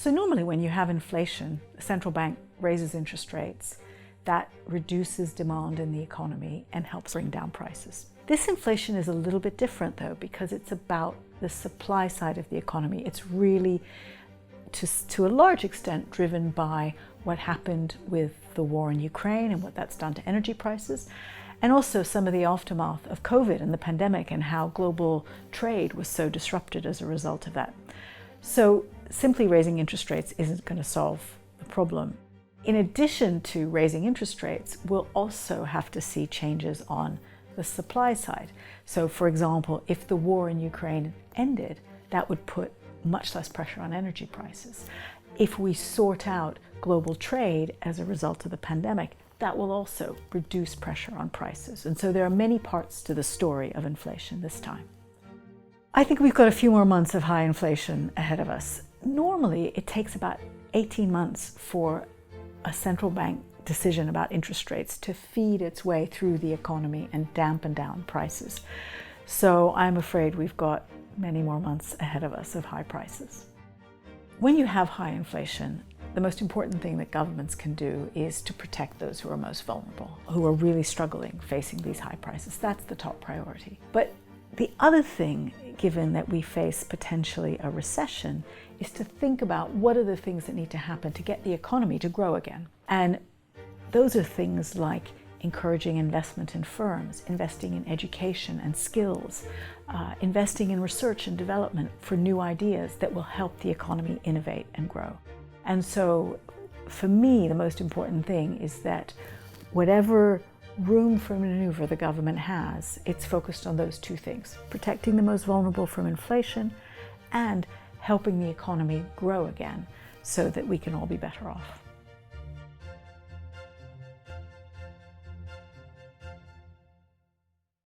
So normally when you have inflation, the central bank raises interest rates. That reduces demand in the economy and helps bring down prices. This inflation is a little bit different though, because it's about the supply side of the economy. It's really, to a large extent, driven by what happened with the war in Ukraine and what that's done to energy prices, and also some of the aftermath of COVID and the pandemic and how global trade was so disrupted as a result of that. So simply raising interest rates isn't going to solve the problem. In addition to raising interest rates, we'll also have to see changes on the supply side. So for example, if the war in Ukraine ended, that would put much less pressure on energy prices. If we sort out global trade as a result of the pandemic, that will also reduce pressure on prices. And so there are many parts to the story of inflation this time. I think we've got a few more months of high inflation ahead of us. Normally, it takes about 18 months for a central bank decision about interest rates to feed its way through the economy and dampen down prices. So I'm afraid we've got many more months ahead of us of high prices. When you have high inflation, the most important thing that governments can do is to protect those who are most vulnerable, who are really struggling facing these high prices. That's the top priority. But the other thing, given that we face potentially a recession, is to think about what are the things that need to happen to get the economy to grow again. And those are things like encouraging investment in firms, investing in education and skills, investing in research and development for new ideas that will help the economy innovate and grow. And so for me, the most important thing is that whatever room for maneuver the government has, it's focused on those two things: protecting the most vulnerable from inflation and helping the economy grow again so that we can all be better off.